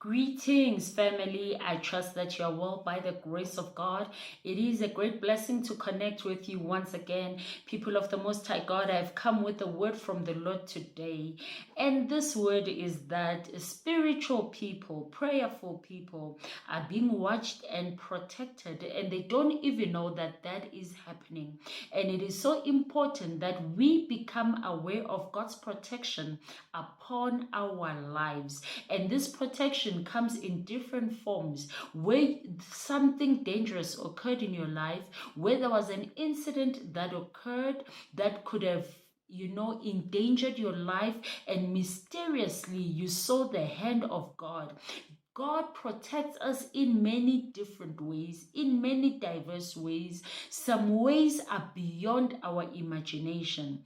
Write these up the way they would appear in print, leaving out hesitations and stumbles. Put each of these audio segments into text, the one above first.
Greetings, family. I trust that you are well by the grace of God. It is a great blessing to connect with you once again. People of the Most High God, I have come with a word from the Lord today. And this word is that spiritual people, prayerful people, are being watched and protected, and they don't even know that that is happening. And it is so important that we become aware of God's protection upon our lives. And this protection comes in different forms. Where something dangerous occurred in your life, where there was an incident that occurred that could have endangered your life, and mysteriously you saw the hand of God. God protects us in many different ways, in many diverse ways. Some ways are beyond our imagination.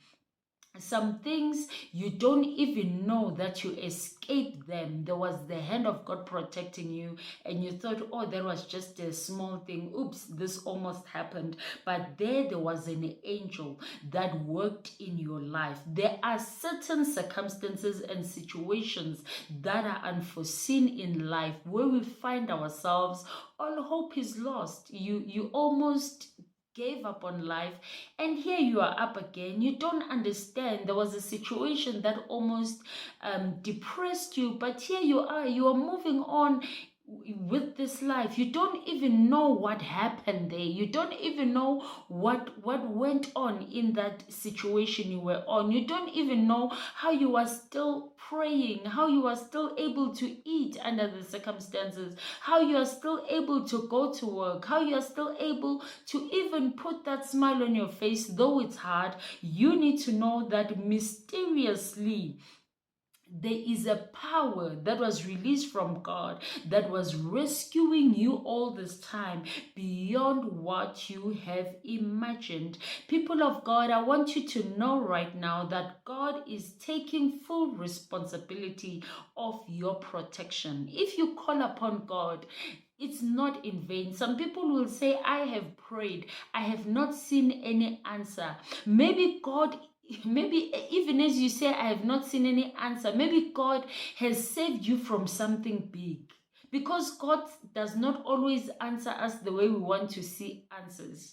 Some things you don't even know that you escaped them. There was the hand of God protecting you, and you thought, oh, that was just a small thing. Oops, this almost happened. But there was an angel that worked in your life. There are certain circumstances and situations that are unforeseen in life where we find ourselves, all hope is lost. You almost gave up on life, and here you are up again. You don't understand. There was a situation that almost depressed you, but here you are moving on with this life. You don't even know what happened there. You don't even know what went on in that situation you were on. You don't even know how you are still praying, how you are still able to eat under the circumstances, how you are still able to go to work, how you are still able to even put that smile on your face, though it's hard. You need to know that mysteriously there is a power that was released from God that was rescuing you all this time beyond what you have imagined. People of God, I want you to know right now that God is taking full responsibility of your protection. If you call upon God, it's not in vain. Some people will say, I have prayed, I have not seen any answer. Maybe even as you say, I have not seen any answer, maybe God has saved you from something big. Because God does not always answer us the way we want to see answers.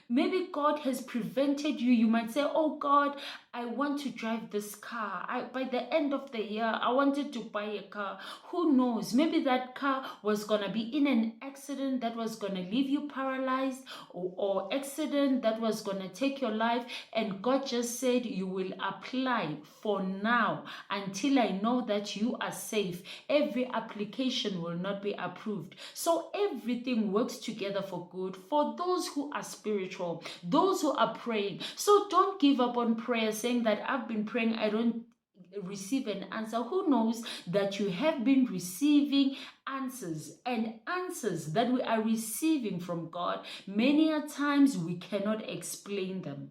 Maybe God has prevented you. You might say, oh God, I want to drive this car. By the end of the year, I wanted to buy a car. Who knows? Maybe that car was going to be in an accident that was going to leave you paralyzed, or accident that was going to take your life. And God just said, you will apply for now until I know that you are safe. Every application will not be approved. So everything works together for good for those who are spiritual, those who are praying. So don't give up on prayer saying that I've been praying, I don't receive an answer. Who knows that you have been receiving answers, and answers that we are receiving from God, many a times we cannot explain them.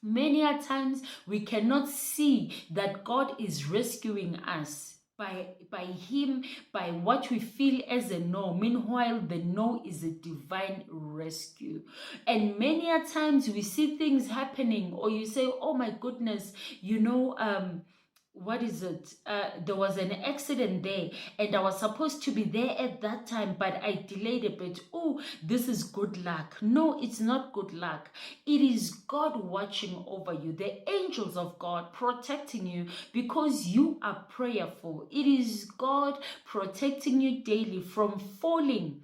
Many a times we cannot see that God is rescuing us by him, by what we feel as a no. Meanwhile, the no is a divine rescue. And many a times we see things happening, or you say, oh my goodness, what is it? There was an accident there, and I was supposed to be there at that time, but I delayed a bit. Oh, this is good luck. No, it's not good luck. It is God watching over you, the angels of God protecting you because you are prayerful. It is God protecting you daily from falling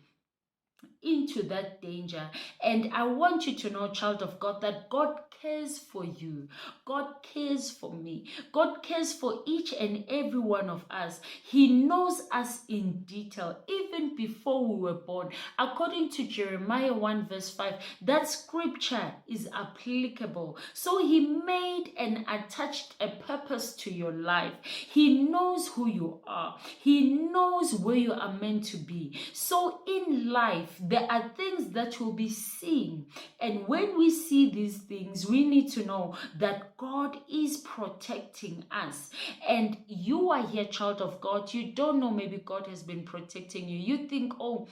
into that danger. And I want you to know, child of God, that God cares for you. God cares for me. God cares for each and every one of us. He knows us in detail, even before we were born. According to Jeremiah 1 verse 5, that scripture is applicable. So he made and attached a purpose to your life. He knows who you are. He knows where you are meant to be. So in life, there are things that will be seen. And when we see these things, we need to know that God is protecting us. And you are here, child of God. You don't know, maybe God has been protecting you. You think, oh,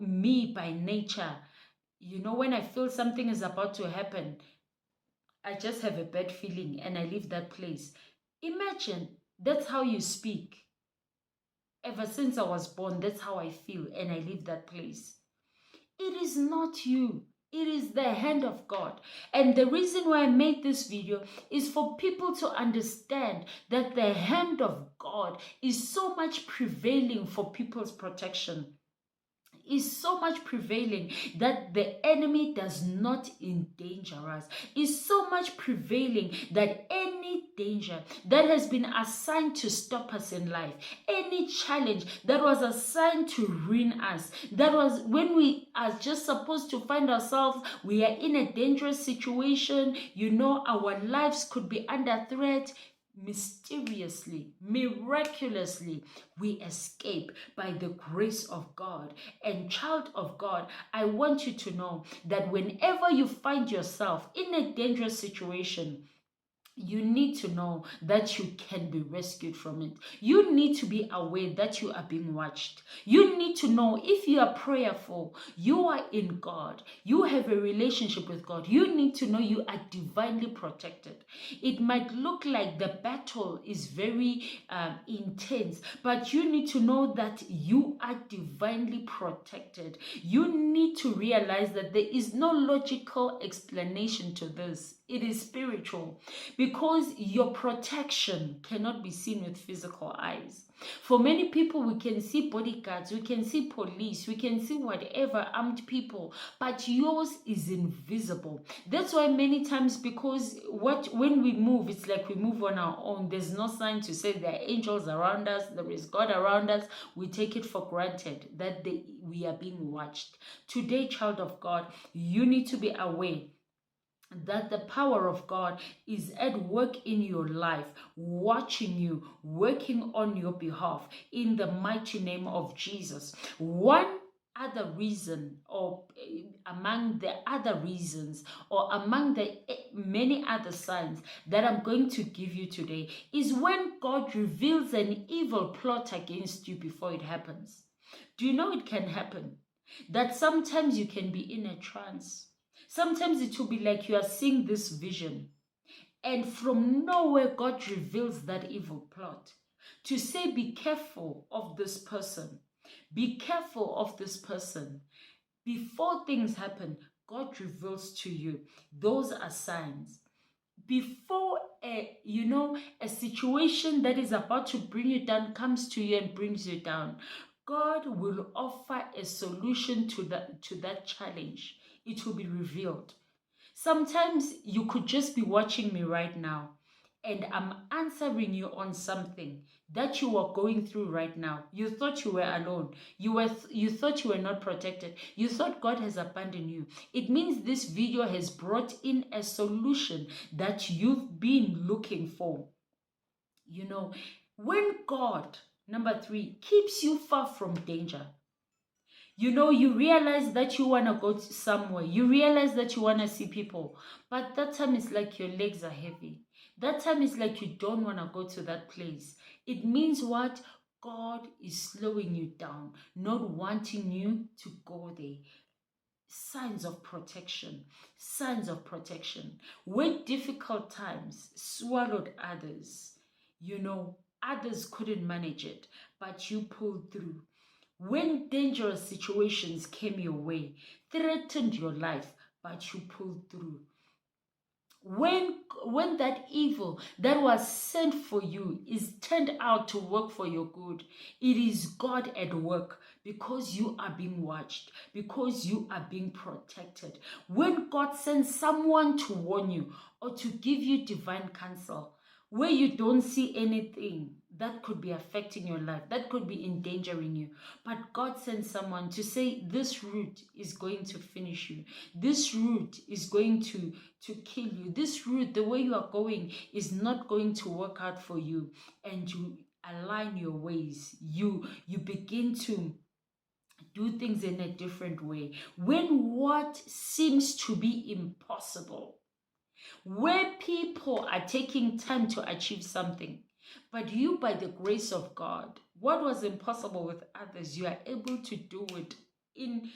me by nature. When I feel something is about to happen, I just have a bad feeling and I leave that place. Imagine that's how you speak. Ever since I was born, that's how I feel, and I leave that place. It is not you. It is the hand of God. And the reason why I made this video is for people to understand that the hand of God is so much prevailing for people's protection, is so much prevailing that the enemy does not endanger us, is so much prevailing that any danger that has been assigned to stop us in life, any challenge that was assigned to ruin us, that was when we are just supposed to find ourselves, we are in a dangerous situation, our lives could be under threat. Mysteriously, miraculously, we escape by the grace of God. And child of God, I want you to know that whenever you find yourself in a dangerous situation, you need to know that you can be rescued from it. You need to be aware that you are being watched. You need to know if you are prayerful, you are in God, you have a relationship with God. You need to know you are divinely protected. It might look like the battle is very intense, but you need to know that you are divinely protected. You need to realize that there is no logical explanation to this. It is spiritual, because your protection cannot be seen with physical eyes. For many people, we can see bodyguards, we can see police, we can see whatever armed people, but yours is invisible. That's why many times, because when we move, it's like we move on our own. There's no sign to say there are angels around us, there is God around us. We take it for granted that we are being watched. Today, child of God, you need to be aware that the power of God is at work in your life, watching you, working on your behalf, in the mighty name of Jesus. One other reason, or among the other reasons, or among the many other signs that I'm going to give you today, is when God reveals an evil plot against you before it happens. Do you know it can happen? That sometimes you can be in a trance. Sometimes it will be like you are seeing this vision, and from nowhere God reveals that evil plot to say, be careful of this person. Be careful of this person. Before things happen, God reveals to you. Those are signs. Before a situation that is about to bring you down comes to you and brings you down, God will offer a solution to that challenge. It will be revealed. Sometimes you could just be watching me right now, and I'm answering you on something that you are going through right now. You thought you were alone. You thought you were not protected. You thought God has abandoned you. It means this video has brought in a solution that you've been looking for. When God, number 3, keeps you far from danger, you realize that you want to go somewhere. You realize that you want to see people. But that time it's like your legs are heavy. That time is like you don't want to go to that place. It means what? God is slowing you down, not wanting you to go there. Signs of protection. Signs of protection. When difficult times swallowed others, others couldn't manage it, but you pulled through. When dangerous situations came your way, threatened your life, but you pulled through. When that evil that was sent for you is turned out to work for your good, it is God at work, because you are being watched, because you are being protected. When God sends someone to warn you or to give you divine counsel, where you don't see anything that could be affecting your life, that could be endangering you, but God sends someone to say, this route is going to finish you. This route is going to kill you. This route, the way you are going, is not going to work out for you. And you align your ways. You begin to do things in a different way. When what seems to be impossible, where people are taking time to achieve something, but you, by the grace of God, what was impossible with others, you are able to do it in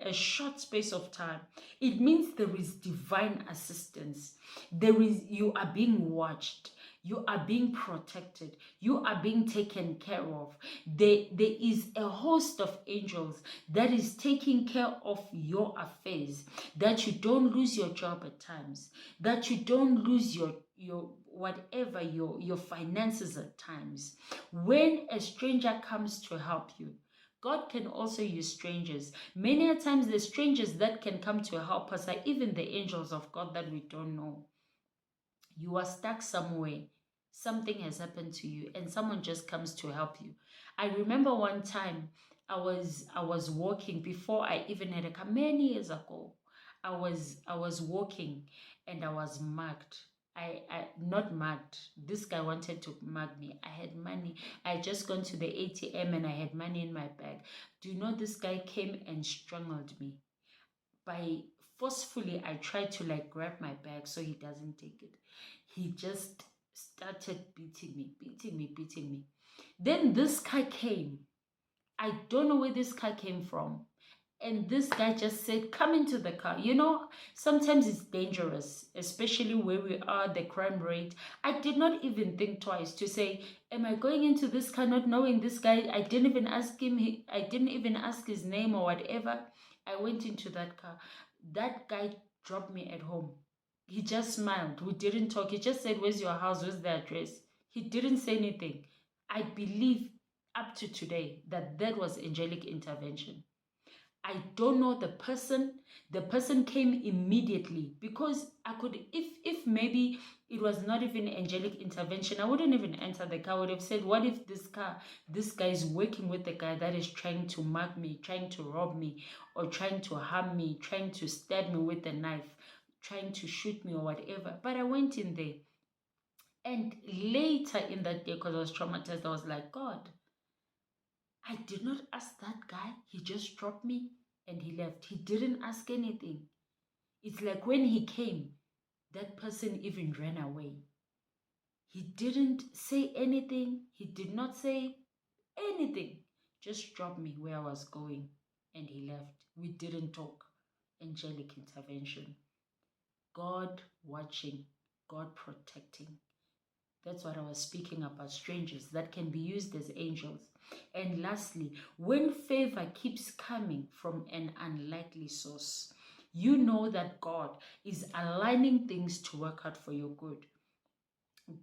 a short space of time. It means there is divine assistance. You are being watched. You are being protected. You are being taken care of. There is a host of angels that is taking care of your affairs, that you don't lose your job at times, that you don't lose your whatever, your finances at times. When a stranger comes to help you, God can also use strangers. Many a times the strangers that can come to help us are even the angels of God that we don't know. You are stuck somewhere. Something has happened to you and someone just comes to help you. I remember one time I was walking before I even had a car many years ago. I was walking and I was mugged. I not mugged. This guy wanted to mug me. I had money. I had just gone to the ATM and I had money in my bag. Do you know this guy came and strangled me? By forcefully, I tried to like grab my bag so he doesn't take it. He just started beating me. Then this guy came. I don't know where this guy came from. And this guy just said, come into the car. You know, sometimes it's dangerous, especially where we are, the crime rate. I did not even think twice to say, am I going into this car not knowing this guy? I didn't even ask him. I didn't even ask his name or whatever. I went into that car. That guy dropped me at home. He just smiled. We didn't talk. He just said, where's your house? Where's the address? He didn't say anything. I believe up to today that was angelic intervention. I don't know the person. The person came immediately because I could, if maybe it was not even angelic intervention, I wouldn't even enter the car. I would have said, what if this guy is working with the guy that is trying to mug me, trying to rob me, or trying to harm me, trying to stab me with a knife, trying to shoot me or whatever. But I went in there. And later in that day, because I was traumatized, I was like, God, I did not ask that guy. He just dropped me and he left. He didn't ask anything. It's like when he came, that person even ran away. He didn't say anything. He did not say anything. Just dropped me where I was going and he left. We didn't talk. Angelic intervention. God watching. God protecting. That's what I was speaking about, strangers that can be used as angels. And lastly, when favor keeps coming from an unlikely source, you know that God is aligning things to work out for your good.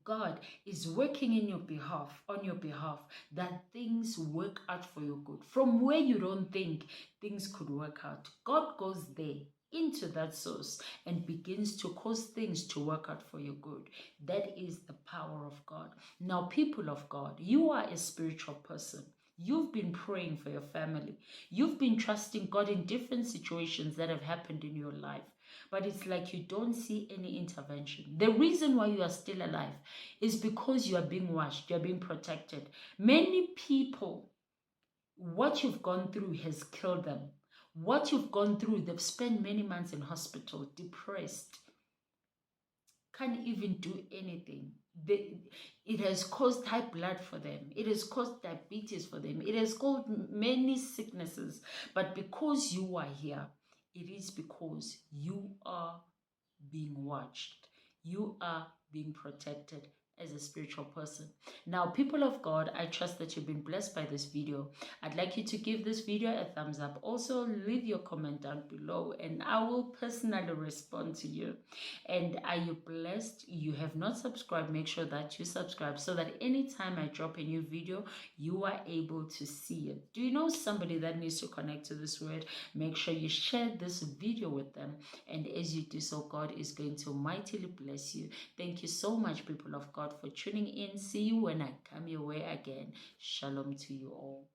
God is working in your behalf, on your behalf, that things work out for your good. From where you don't think things could work out, God goes there into that source and begins to cause things to work out for your good. That is the power of God. Now, people of God, you are a spiritual person. You've been praying for your family. You've been trusting God in different situations that have happened in your life. But it's like you don't see any intervention. The reason why you are still alive is because you are being watched, you are being protected. Many people, what you've gone through has killed them. What you've gone through, they've spent many months in hospital, depressed, can't even do anything. It has caused high blood for them. It has caused diabetes for them. It has caused many sicknesses. But because you are here, it is because you are being watched. You are being protected as a spiritual person. Now, people of God, I trust that you've been blessed by this video. I'd like you to give this video a thumbs up. Also, leave your comment down below and I will personally respond to you. And are you blessed? You have not subscribed, make sure that you subscribe so that anytime I drop a new video, you are able to see it. Do you know somebody that needs to connect to this word? Make sure you share this video with them. And as you do so, God is going to mightily bless you. Thank you so much, people of God, for tuning in. See you when I come your way again. Shalom to you all.